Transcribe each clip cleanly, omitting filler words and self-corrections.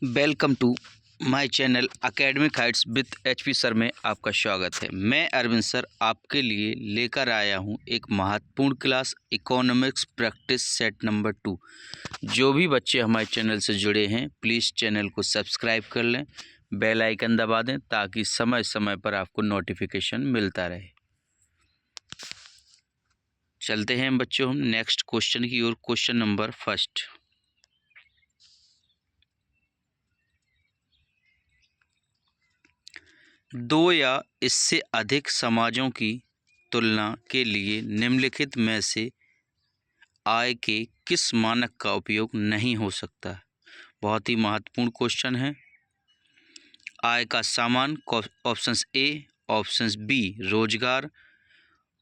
Welcome to my channel academic heights with HP sir में आपका स्वागत है। मैं अरविंद सर आपके लिए लेकर आया हूं एक महत्वपूर्ण class economics practice set number 2। जो भी बच्चे हमारे चैनल से जुड़े हैं प्लीज़ चैनल को सब्सक्राइब कर लें, बेल आइकन दबा दें ताकि समय समय पर आपको नोटिफिकेशन मिलता रहे। चलते हैं बच्चों हम नेक्स्ट क्वेश्चन की ओर। क्वेश्चन नंबर फर्स्ट, दो या इससे अधिक समाजों की तुलना के लिए निम्नलिखित में से आय के किस मानक का उपयोग नहीं हो सकता। बहुत ही महत्वपूर्ण क्वेश्चन है। आय का सामान, ऑप्शंस ए, ऑप्शंस बी रोजगार,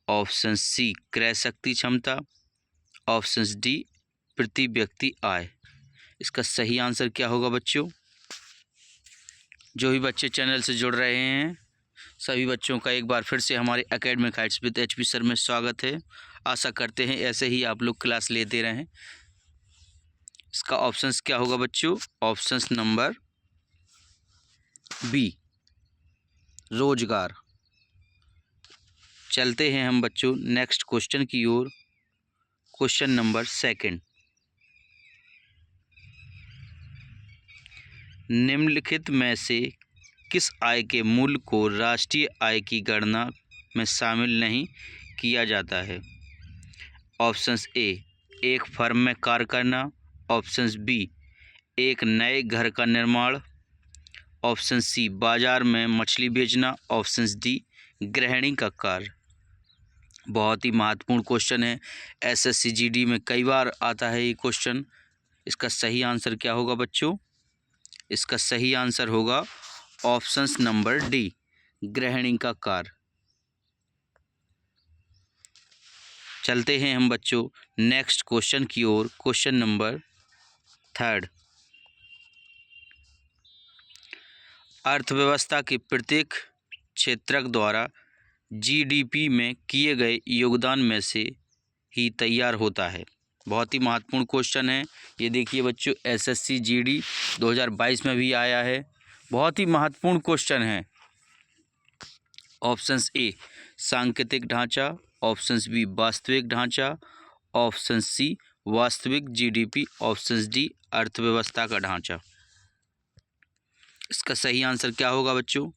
ऑप्शन सी क्रय शक्ति क्षमता, ऑप्शंस डी प्रति व्यक्ति आय। इसका सही आंसर क्या होगा बच्चों? जो भी बच्चे चैनल से जुड़ रहे हैं सभी बच्चों का एक बार फिर से हमारे academic heights with HP sir में स्वागत है। आशा करते हैं ऐसे ही आप लोग क्लास लेते रहें। इसका ऑप्शंस क्या होगा बच्चों? ऑप्शंस नंबर बी रोजगार। चलते हैं हम बच्चों नेक्स्ट क्वेश्चन की ओर। क्वेश्चन नंबर सेकंड, निम्नलिखित में से किस आय के मूल्य को राष्ट्रीय आय की गणना में शामिल नहीं किया जाता है? ऑप्शंस ए एक फर्म में कार्य करना, ऑप्शंस बी एक नए घर का निर्माण, ऑप्शन सी बाजार में मछली बेचना, ऑप्शंस डी गृहिणी का कार्य। बहुत ही महत्वपूर्ण क्वेश्चन है। एसएससी जीडी में कई बार आता है ये क्वेश्चन। इसका सही आंसर क्या होगा बच्चों? इसका सही आंसर होगा ऑप्शंस नंबर डी गृहिणी का कार्य। चलते हैं हम बच्चों नेक्स्ट क्वेश्चन की ओर। क्वेश्चन नंबर थर्ड, अर्थव्यवस्था के प्रत्येक क्षेत्रक द्वारा जीडीपी में किए गए योगदान में से ही तैयार होता है। बहुत ही महत्वपूर्ण क्वेश्चन है ये। देखिए बच्चों एसएससी जीडी 2022 में भी आया है। बहुत ही महत्वपूर्ण क्वेश्चन है। ऑप्शंस ए सांकेतिक ढांचा, ऑप्शंस बी वास्तविक ढांचा, ऑप्शन सी वास्तविक जीडीपी, ऑप्शंस डी अर्थव्यवस्था का ढांचा। इसका सही आंसर क्या होगा बच्चों?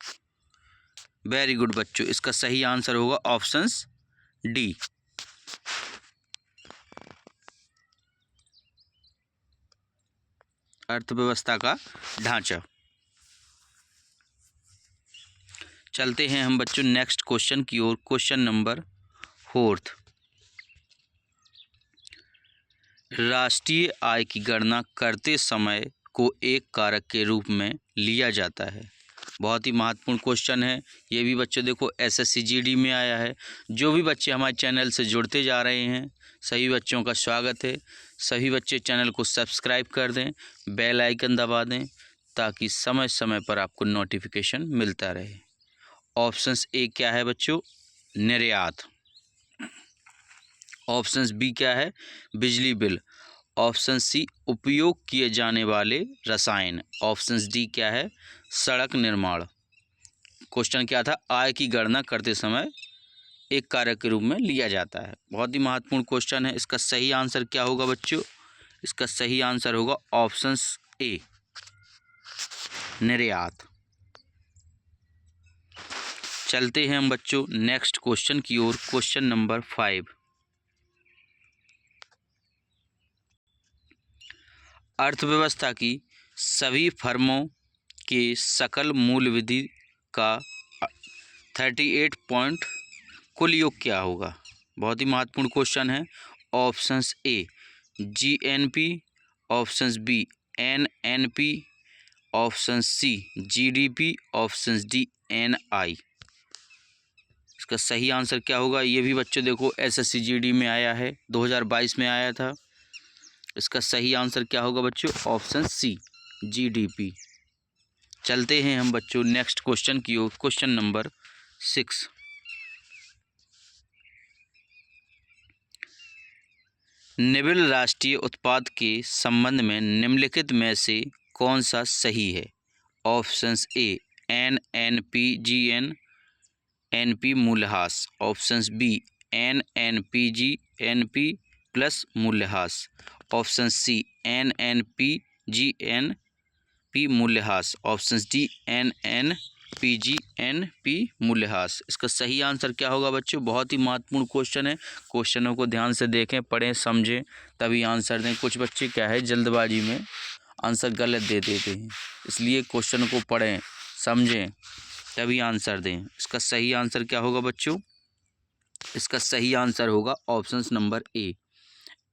वेरी गुड बच्चों, इसका सही आंसर होगा ऑप्शंस डी अर्थव्यवस्था का ढांचा। चलते हैं हम बच्चों नेक्स्ट क्वेश्चन की ओर। क्वेश्चन नंबर फोर्थ, राष्ट्रीय आय की गणना करते समय को एक कारक के रूप में लिया जाता है। बहुत ही महत्वपूर्ण क्वेश्चन है ये भी बच्चों। देखो एसएससी जीडी में आया है। जो भी बच्चे हमारे चैनल से जुड़ते जा रहे हैं सभी बच्चों का स्वागत है। सभी बच्चे चैनल को सब्सक्राइब कर दें, बेल आइकन दबा दें ताकि समय समय पर आपको नोटिफिकेशन मिलता रहे। ऑप्शंस ए क्या है बच्चों? निर्यात। ऑप्शंस बी क्या है? बिजली बिल। ऑप्शन सी उपयोग किए जाने वाले रसायन। ऑप्शंस डी क्या है? सड़क निर्माण। क्वेश्चन क्या था? आय की गणना करते समय एक कारक के रूप में लिया जाता है। बहुत ही महत्वपूर्ण क्वेश्चन है। इसका सही आंसर क्या होगा बच्चों? इसका सही आंसर होगा ऑप्शंस ए निर्यात। चलते हैं हम बच्चों नेक्स्ट क्वेश्चन की ओर। क्वेश्चन नंबर 5, अर्थव्यवस्था की सभी फर्मों के सकल मूल्य वृद्धि का 38 पॉइंट कुल योग क्या होगा? बहुत ही महत्वपूर्ण क्वेश्चन है। Options A GNP, options B NNP, option C GDP, options D NI. इसका सही आंसर क्या होगा? ये भी बच्चों देखो एसएससी जीडी में आया है, 2022 में आया था। इसका सही आंसर क्या होगा बच्चों? Option C GDP. चलते हैं हम बच्चों नेक्स्ट क्वेश्चन की ओर। क्वेश्चन नंबर 6, निम्न राष्ट्रीय उत्पाद के संबंध में निम्नलिखित में से कौन सा सही है? ऑप्शंस ए NNPGN NP मूल्यह्रास, ऑप्शंस बी NNPGNP प्लस मूल्यह्रास, ऑप्शन सी NNPGNP मूल्यह्रास, ऑप्शन डी NNPGNP मूल्यह्रास। इसका सही आंसर क्या होगा बच्चों? बहुत ही महत्वपूर्ण क्वेश्चन है। क्वेश्चनों को ध्यान से देखें, पढ़ें, समझें, तभी आंसर दें। कुछ बच्चे क्या है, जल्दबाजी में आंसर गलत दे देते हैं, इसलिए क्वेश्चन को पढ़ें, समझें, तभी आंसर दें। इसका सही आंसर क्या होगा बच्चों? इसका सही आंसर होगा ऑप्शन नंबर ए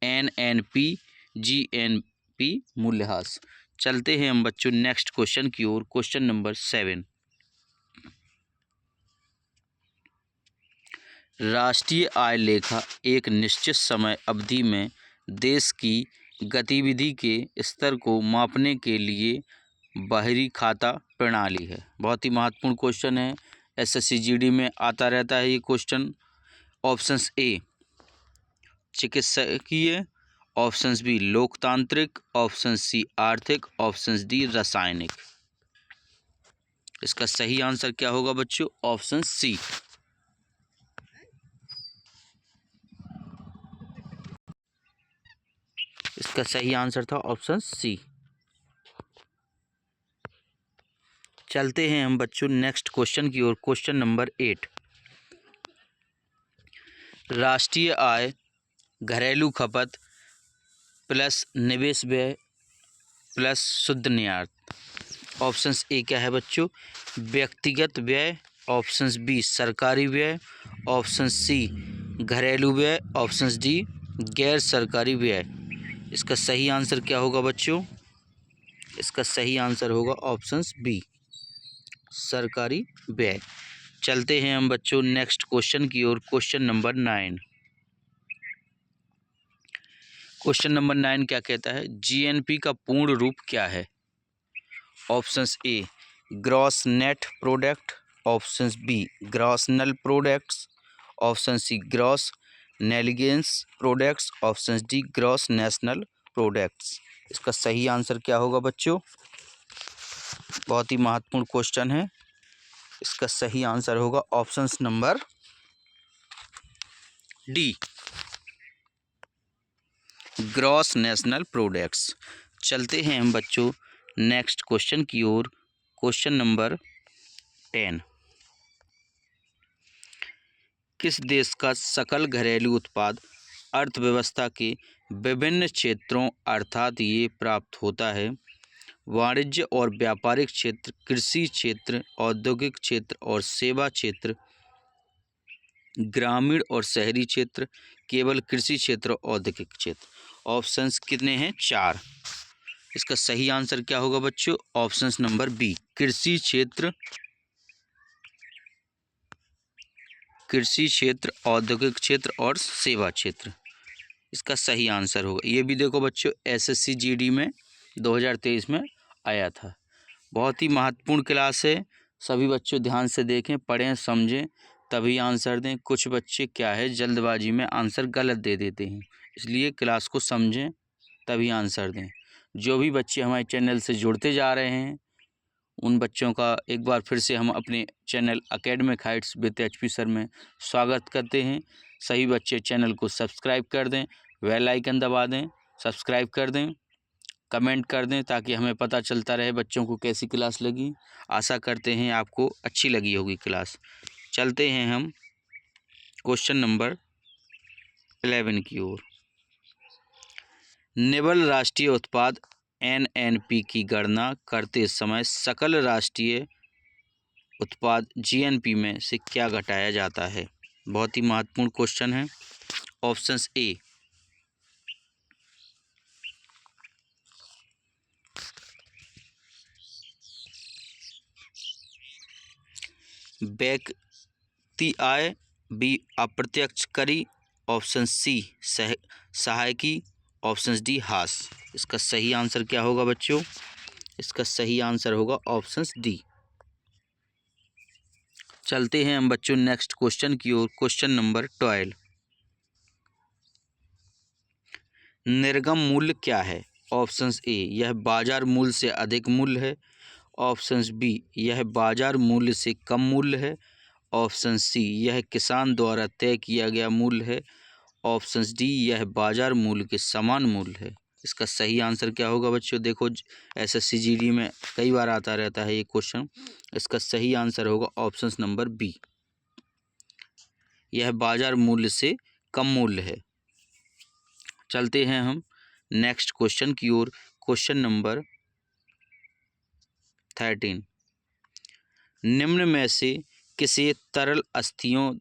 NNPGNP मूल्यह्रास। चलते हैं हम बच्चों नेक्स्ट क्वेश्चन की ओर। क्वेश्चन नंबर 7, राष्ट्रीय आय लेखा एक निश्चित समय अवधि में देश की गतिविधि के स्तर को मापने के लिए बाहरी खाता प्रणाली है। बहुत ही महत्वपूर्ण क्वेश्चन है, SSC GD में आता रहता है ये क्वेश्चन। ऑप्शंस ए चिकित्सकीय, ऑप्शंस बी लोकतांत्रिक, ऑप्शन सी आर्थिक, ऑप्शन डी रासायनिक। इसका सही आंसर क्या होगा बच्चों? Option C. इसका सही आंसर था ऑप्शन सी। चलते हैं हम बच्चों नेक्स्ट क्वेश्चन की ओर। क्वेश्चन नंबर 8, राष्ट्रीय आय घरेलू खपत प्लस निवेश व्यय प्लस शुद्ध निर्यात। ऑप्शंस ए क्या है बच्चों? व्यक्तिगत व्यय, ऑप्शंस बी सरकारी व्यय, ऑप्शन सी घरेलू व्यय, ऑप्शंस डी गैर सरकारी व्यय। इसका सही आंसर क्या होगा बच्चों? इसका सही आंसर होगा ऑप्शंस बी सरकारी व्यय। चलते हैं हम बच्चों नेक्स्ट क्वेश्चन की ओर। क्वेश्चन नंबर 9, क्वेश्चन नंबर 9 क्या कहता है? GNP का पूर्ण रूप क्या है? Options A gross net product, options B gross null products, option C gross negligence products, option D gross national products. इसका सही आंसर क्या होगा बच्चों? बहुत ही महत्वपूर्ण क्वेश्चन है। इसका सही आंसर होगा options number D gross national products. चलते हैं हम बच्चों नेक्स्ट क्वेश्चन की ओर। क्वेश्चन नंबर 10, किस देश का सकल घरेलू उत्पाद अर्थव्यवस्था के विभिन्न क्षेत्रों अर्थात ये प्राप्त होता है? वाणिज्य और व्यापारिक क्षेत्र, कृषि क्षेत्र, औद्योगिक क्षेत्र और सेवा क्षेत्र, ग्रामीण और शहरी क्षेत्र, केवल कृषि क्षेत्र और औद्योगिक क्षेत्र। ऑप्शंस कितने हैं? 4। इसका सही आंसर क्या होगा बच्चों? ऑप्शंस नंबर बी कृषि क्षेत्र, कृषि क्षेत्र, औद्योगिक क्षेत्र और सेवा क्षेत्र। इसका सही आंसर होगा। ये भी देखो बच्चों SSC GD में 2023 में आया था। बहुत ही महत्वपूर्ण क्लास है, सभी बच्चों ध्यान से देखें, पढ़ें, समझें, तभी आंसर दें। कुछ बच्चे क्या है जल्दबाजी में आंसर गलत दे देते हैं, इसलिए क्लास को समझें तभी आंसर दें। जो भी बच्चे हमारे चैनल से जुड़ते जा रहे हैं उन बच्चों का एक बार फिर से हम अपने channel academic heights with HP sir में स्वागत करते हैं। सभी बच्चे चैनल को सब्सक्राइब कर दें, बेल आइकन दबा दें, सब्सक्राइब कर दें, कमेंट कर दें ताकि हमें पता चलता रहे बच्चों को कैसी क्लास लगी। आशा करते हैं आपको अच्छी लगी होगी क्लास। चलते हैं हम क्वेश्चन नंबर 11 की ओर। निबल राष्ट्रीय उत्पाद NNP की गणना करते समय सकल राष्ट्रीय उत्पाद GNP में से क्या घटाया जाता है? बहुत ही महत्वपूर्ण क्वेश्चन है। ऑप्शंस ए व्यक्ति आय, बी अप्रत्यक्ष करी, ऑप्शन सी सहायकी, ऑप्शन डी हास। इसका सही आंसर क्या होगा बच्चों? इसका सही आंसर होगा ऑप्शन डी। चलते हैं हम बच्चों नेक्स्ट क्वेश्चन की ओर। क्वेश्चन नंबर 12, निर्गम मूल्य क्या है? ऑप्शंस ए यह बाजार मूल्य से अधिक मूल्य है। ऑप्शंस बी यह बाजार मूल्य से कम मूल्य है। ऑप्शन सी यह किसान द्वारा तय किया गया मूल्य है। ऑप्शंस डी यह बाजार मूल्य के समान मूल्य है। इसका सही आंसर क्या होगा बच्चों? देखो एसएससी जीडी में कई बार आता रहता है ये क्वेश्चन। इसका सही आंसर होगा ऑप्शन नंबर बी, यह बाजार मूल्य से कम मूल्य है। चलते हैं हम नेक्स्ट क्वेश्चन की ओर। क्वेश्चन नंबर 13, निम्न में से किसे तरल अस्थियों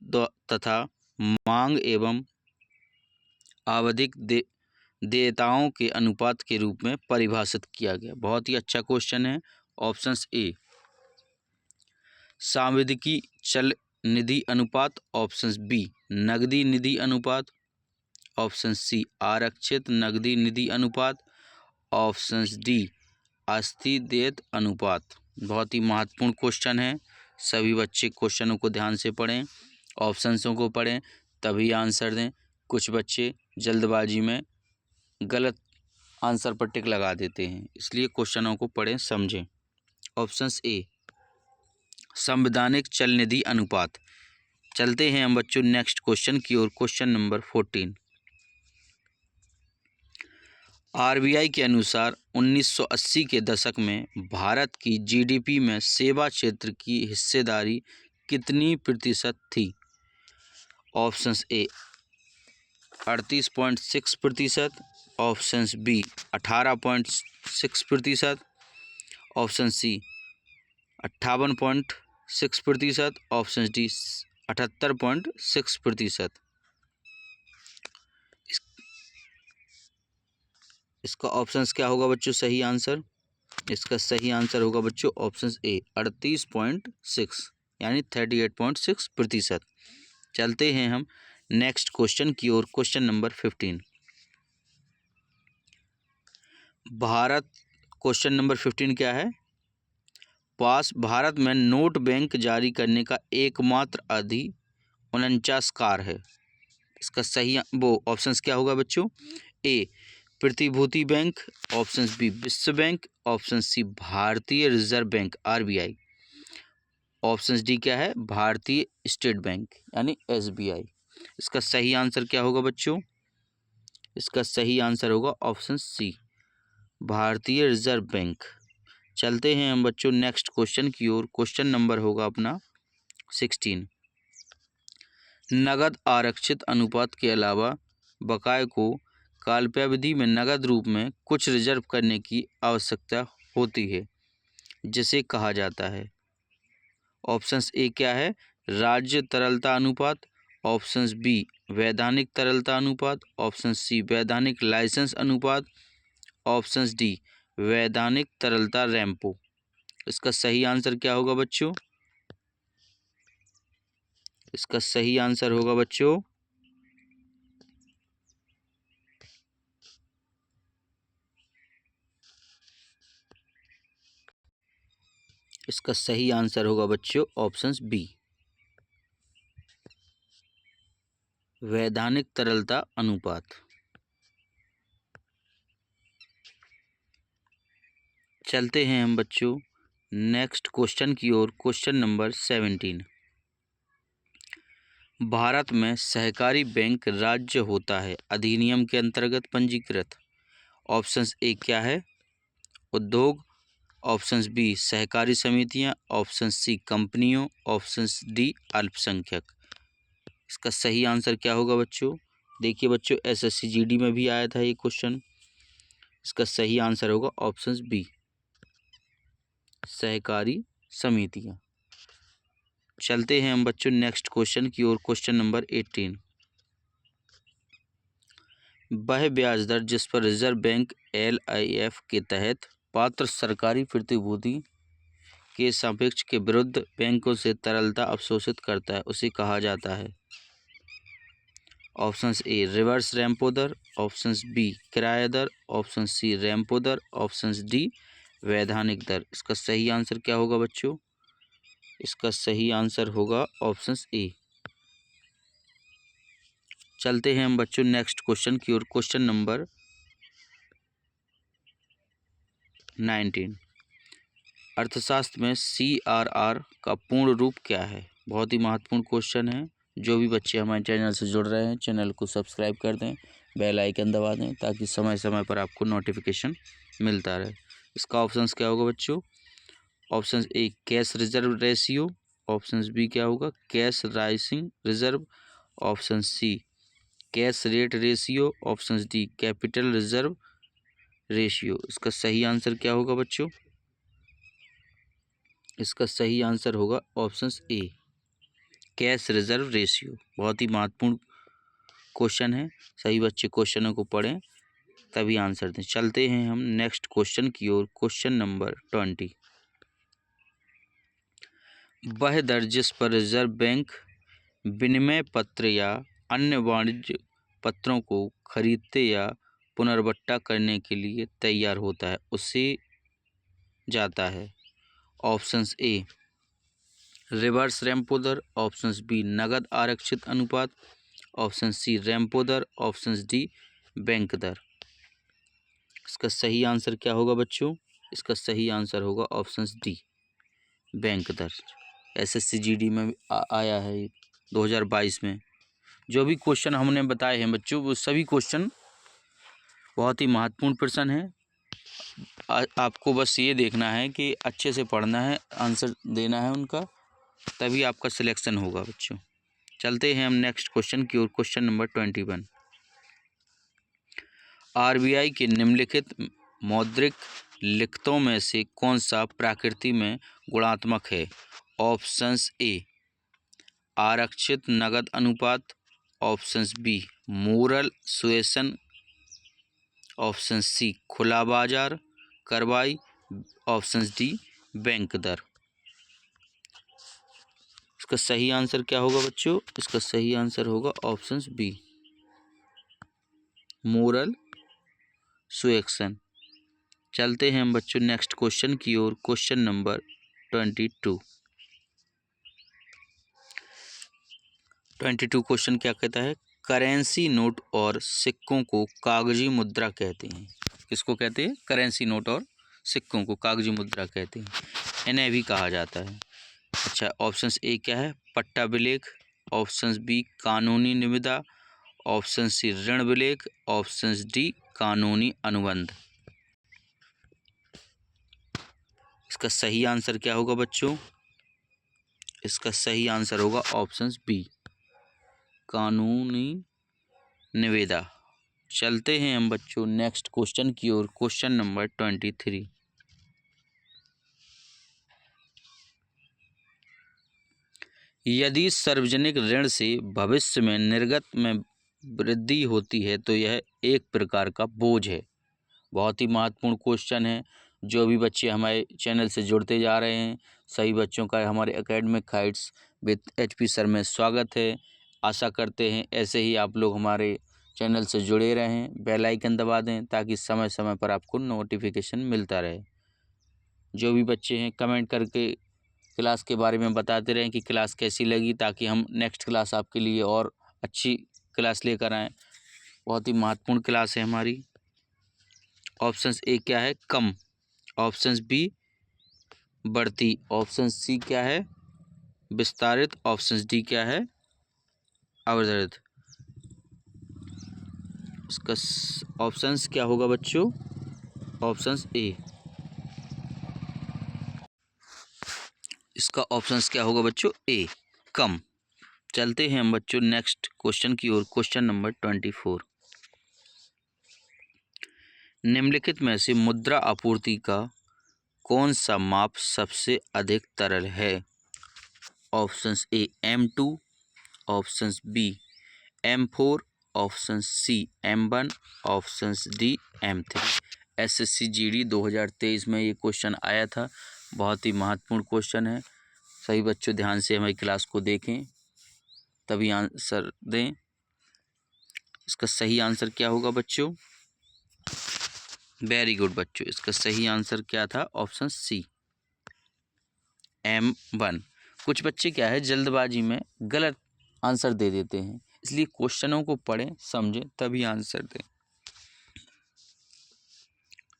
तथा मांग एवं आवधिक देयताओं के अनुपात के रूप में परिभाषित किया गया? बहुत ही अच्छा क्वेश्चन है। ऑप्शंस ए सांविधिकी चल निधि अनुपात। ऑप्शंस बी नगदी निधि अनुपात। ऑप्शन सी आरक्षित नगदी निधि अनुपात। ऑप्शंस डी अस्थि देयता अनुपात। बहुत ही महत्वपूर्ण क्वेश्चन है। सभी बच्चे क्वेश्चनों को ध्यान से पढ़ें, ऑप्शंसों को पढ़ें, तभी आंसर दें। कुछ बच्चे जल्दबाजी में गलत आंसर पर टिक लगा देते हैं, इसलिए क्वेश्चनों को पढ़ें, समझें। ऑप्शंस ए संवैधानिक चल निधि अनुपात। चलते हैं हम बच्चों नेक्स्ट क्वेश्चन की ओर। क्वेश्चन नंबर 14, आरबीआई के अनुसार 1980 के दशक में भारत की जीडीपी में सेवा क्षेत्र की हिस्सेदारी कितनी प्रतिशत थी? Options A 38.6%। Options B 18.6%। Option C 58.6%। Option D 78.6%। इसका ऑप्शंस क्या होगा बच्चों सही आंसर? इसका सही आंसर होगा बच्चों ऑप्शंस ए 38.6 यानी 38.6%। चलते हैं हम नेक्स्ट क्वेश्चन की ओर। क्वेश्चन नंबर 15, क्वेश्चन नंबर 15 क्या है? भारत में नोट बैंक जारी करने का एकमात्र अवधि 49 कार है। इसका सही ऑप्शंस क्या होगा बच्चों? ए प्रतिभूति बैंक। ऑप्शन बी विश्व बैंक। ऑप्शन सी भारतीय reserve bank RBI. Option D क्या है? भारतीय स्टेट बैंक यानी एसबीआई। इसका सही आंसर क्या होगा बच्चों? इसका सही आंसर होगा ऑप्शन सी भारतीय रिजर्व बैंक। चलते हैं हम बच्चों नेक्स्ट क्वेश्चन की ओर। क्वेश्चन नंबर होगा अपना 16, नगद आरक्षित अनुपात के अलावा बकाये को कालव्यावधि में नगद रूप में कुछ रिजर्व करने की आवश्यकता होती है, जिसे कहा जाता है। ऑप्शंस ए क्या है? राज्य तरलता अनुपात। ऑप्शंस बी वैधानिक तरलता अनुपात। ऑप्शन सी वैधानिक लाइसेंस अनुपात। ऑप्शंस डी वैधानिक तरलता रेम्पो। इसका सही आंसर क्या होगा बच्चों? इसका सही आंसर होगा बच्चों इसका सही आंसर होगा बच्चों ऑप्शंस बी वैधानिक तरलता अनुपात। चलते हैं हम बच्चों नेक्स्ट क्वेश्चन की ओर। क्वेश्चन नंबर 17, भारत में सहकारी बैंक राज्य होता है अधिनियम के अंतर्गत पंजीकृत। ऑप्शंस ए क्या है? उद्योग। ऑप्शंस बी सहकारी समितियां। ऑप्शन सी कंपनियों। ऑप्शंस डी अल्पसंख्यक। इसका सही आंसर क्या होगा बच्चों? देखिए बच्चों एसएससी जीडी में भी आया था ये क्वेश्चन। इसका सही आंसर होगा ऑप्शंस बी सहकारी समितियां। चलते हैं हम बच्चों नेक्स्ट क्वेश्चन की ओर। क्वेश्चन नंबर 18, वह ब्याज दर जिस पर रिजर्व बैंक एलआईएफ के तहत पात्र सरकारी प्रतिभूति के सापेक्ष के विरुद्ध बैंकों से तरलता अवशोषित करता है उसे कहा जाता है। ऑप्शंस ए रिवर्स रेम्पो दर। ऑप्शंस बी किराया दर। ऑप्शन सी रेम्पो दर। ऑप्शंस डी वैधानिक दर। इसका सही आंसर क्या होगा बच्चों? इसका सही आंसर होगा ऑप्शंस ए। चलते हैं हम बच्चों नेक्स्ट क्वेश्चन की ओर। Question number 19। अर्थशास्त्र में CRR का पूर्ण रूप क्या है? बहुत ही महत्वपूर्ण क्वेश्चन है। जो भी बच्चे हमारे चैनल से जुड़ रहे हैं, चैनल को सब्सक्राइब कर दें, बेल आइकन दबा दें ताकि समय समय पर आपको नोटिफिकेशन मिलता रहे। इसका ऑप्शंस क्या होगा बच्चों? Option A cash reserve ratio, option B क्या होगा? Cash rising reserve, option C cash rate ratio, option D capital reserve ratio. इसका सही आंसर क्या होगा बच्चों? इसका सही आंसर होगा option A cash reserve ratio. बहुत ही महत्वपूर्ण क्वेश्चन है। सही बच्चे क्वेश्चनों को पढ़ें तभी आंसर दें। चलते हैं हम नेक्स्ट क्वेश्चन की ओर। Question number 20। वह दर जिस पर रिजर्व बैंक विनिमय पत्र या अन्य वाणिज्य पत्रों को खरीदते या पुनर्बट्टा करने के लिए तैयार होता है उसे जाता है। ऑप्शंस ए रिवर्स रेपो दर, ऑप्शंस बी नगद आरक्षित अनुपात, ऑप्शन सी रेपो दर, ऑप्शन डी बैंक दर। इसका सही आंसर क्या होगा बच्चों? इसका सही आंसर होगा ऑप्शन डी बैंक दर। SSC GD में भी आया है 2022 में। जो भी क्वेश्चन हमने बताए हैं बच्चों, वो सभी क्वेश्चन बहुत ही महत्वपूर्ण प्रश्न हैं। आपको बस ये देखना है कि अच्छे से पढ़ना है, आंसर देना है उनका, तभी आपका सिलेक्शन होगा बच्चों। चलते हैं हम नेक्स्ट क्वेश्चन की ओर। Question number 21। RBI के निम्नलिखित मौद्रिक लिखतों में से कौन सा प्रकृति में गुणात्मक है? ऑप्शंस ए आरक्षित नगद अनुपात, options B moral suasion, option C खुला बाजार कार्रवाई, ऑप्शन डी बैंक दर। इसका सही आंसर क्या होगा बच्चों? इसका सही आंसर होगा ऑप्शन बी मोरल सुएक्शन। चलते हैं हम बच्चों नेक्स्ट क्वेश्चन की ओर। Question number 22। 22 क्वेश्चन क्या कहता है? करेंसी नोट और सिक्कों को कागजी मुद्रा कहते हैं। किसको कहते हैं? करेंसी नोट और सिक्कों को कागजी मुद्रा कहते हैं। इन्हें भी कहा जाता है। अच्छा, ऑप्शंस ए क्या है? पट्टा विलेख, ऑप्शंस बी कानूनी निविदा, ऑप्शन सी ऋण विलेख, ऑप्शन डी कानूनी अनुबंध। इसका सही आंसर क्या होगा बच्चों? इसका सही आंसर होगा ऑप्शन बी कानूनी निविदा। चलते हैं हम बच्चों नेक्स्ट क्वेश्चन की ओर। Question number 23। यदि सार्वजनिक ऋण से भविष्य में निर्गत में वृद्धि होती है तो यह एक प्रकार का बोझ है। बहुत ही महत्वपूर्ण क्वेश्चन है। जो भी बच्चे हमारे चैनल से जुड़ते जा रहे हैं, सभी बच्चों का हमारे academic heights with HP sir में स्वागत है। आशा करते हैं ऐसे ही आप लोग हमारे चैनल से जुड़े रहें, बेल आइकन दबा दें ताकि समय समय पर आपको नोटिफिकेशन मिलता रहे। जो भी बच्चे हैं कमेंट करके क्लास के बारे में बताते रहें कि क्लास कैसी लगी, ताकि हम नेक्स्ट क्लास आपके लिए और अच्छी क्लास लेकर आएँ। बहुत ही महत्वपूर्ण क्लास है हमारी। ऑप्शंस ए क्या है? कम, ऑप्शंस बी बढ़ती, ऑप्शन सी क्या है? विस्तारित, ऑप्शन डी क्या है? अवधारित। इसका ऑप्शंस क्या होगा बच्चों? Options A. इसका ऑप्शंस क्या होगा बच्चों? ए कम। चलते हैं हम बच्चों नेक्स्ट क्वेश्चन की ओर। Question number 24। निम्नलिखित में से मुद्रा आपूर्ति का कौन सा माप सबसे अधिक तरल है? Options A M2, options B M4, option C M1, option D M3। SSC GD 2023 में ये क्वेश्चन आया था। बहुत ही महत्वपूर्ण क्वेश्चन है। सभी बच्चों ध्यान से हमारी क्लास को देखें तभी आंसर दें। इसका सही आंसर क्या होगा बच्चों? वेरी गुड बच्चों, इसका सही आंसर क्या था? Option C M1। कुछ बच्चे क्या है जल्दबाजी में गलत आंसर दे देते हैं, इसलिए क्वेश्चनों को पढ़ें समझें तभी आंसर दें।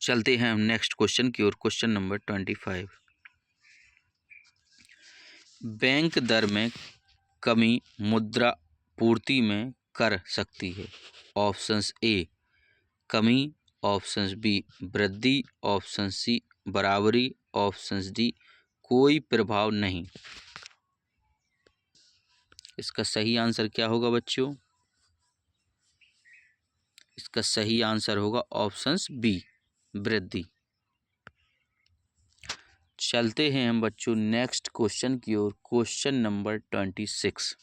चलते हैं हम नेक्स्ट क्वेश्चन की ओर। Question number 25। बैंक दर में कमी मुद्रा पूर्ति में कर सकती है। ऑप्शंस ए कमी, ऑप्शंस बी वृद्धि, ऑप्शन सी बराबरी, ऑप्शंस डी कोई प्रभाव नहीं। इसका सही आंसर क्या होगा बच्चों? इसका सही आंसर होगा ऑप्शंस बी वृद्धि। चलते हैं हम बच्चों नेक्स्ट क्वेश्चन की ओर। Question number 26।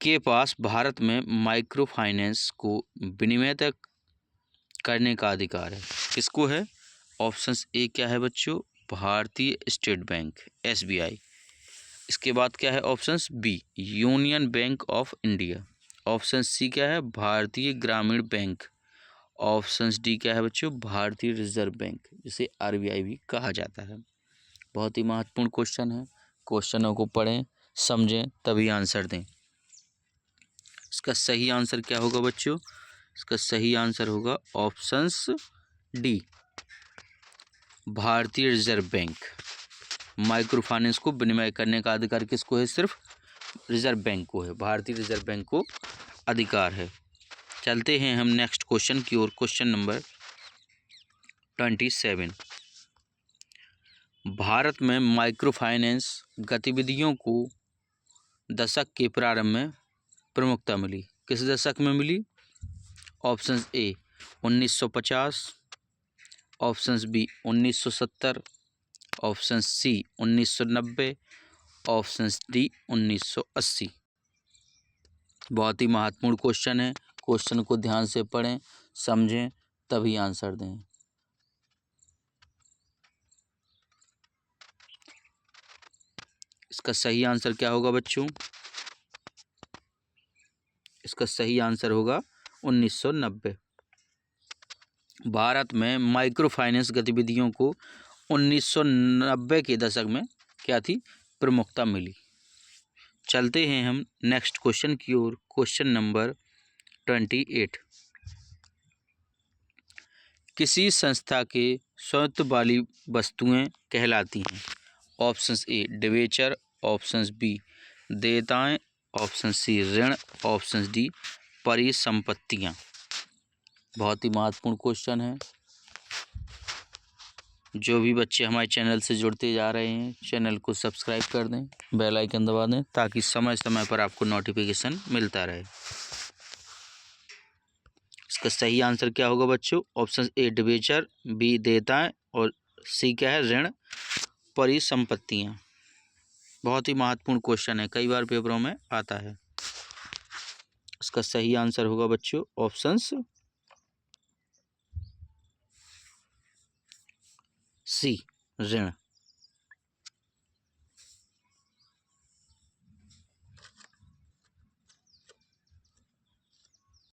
के पास भारत में माइक्रो फाइनेंस को विनियमित करने का अधिकार है। किसको है? ऑप्शंस ए क्या है बच्चों? भारतीय स्टेट बैंक SBI। इसके बाद क्या है? Options B union bank of India. Option C क्या है? भारतीय ग्रामीण बैंक। ऑप्शंस डी क्या है बच्चों? भारतीय रिजर्व बैंक, जिसे RBI भी कहा जाता है। बहुत ही महत्वपूर्ण क्वेश्चन है। क्वेश्चनों को पढ़ें, समझें, तभी आंसर दें। इसका सही आंसर क्या होगा बच्चों? इसका सही आंसर होगा ऑप्शंस डी भारतीय रिजर्व बैंक। माइक्रो फाइनेंस को विनिमय करने का अधिकार किसको है? सिर्फ रिजर्व बैंक को है। भारतीय रिजर्व बैंक को अधिकार है। चलते हैं हम नेक्स्ट क्वेश्चन की ओर। Question number 27। भारत में माइक्रो फाइनेंस गतिविधियों को दशक के प्रारंभ में प्रमुखता मिली। किस दशक में मिली? Option A 1950, option B 1970, option C 1990, option D 1980। बहुत ही महत्वपूर्ण क्वेश्चन है। क्वेश्चन को ध्यान से पढ़ें, समझें, तभी आंसर दें। इसका सही आंसर क्या होगा बच्चों? इसका सही आंसर होगा 1990। भारत में माइक्रो फाइनेंस गतिविधियों को 1990 के दशक में क्या थी? प्रमुखता मिली। चलते हैं हम नेक्स्ट क्वेश्चन की ओर। Question number 28। किसी संस्था के स्वामित्व वाली वस्तुएं कहलाती हैं। ऑप्शंस ए डिवेचर, ऑप्शंस बी देयताएं, ऑप्शन सी ऋण, ऑप्शन डी परिसंपत्तियां। बहुत ही महत्वपूर्ण क्वेश्चन है। जो भी बच्चे हमारे चैनल से जुड़ते जा रहे हैं, चैनल को सब्सक्राइब कर दें, बेल आइकन दबा दें, ताकि समय समय पर आपको नोटिफिकेशन मिलता रहे। इसका सही आंसर क्या होगा बच्चों? ऑप्शन ए डिवेचर, बी देयताएं और सी क्या है? ऋण परिसंपत्तियां। बहुत ही महत्वपूर्ण क्वेश्चन है, कई बार पेपरों में आता है। इसका सही आंसर होगा बच्चों ऑप्शंस सी ऋण।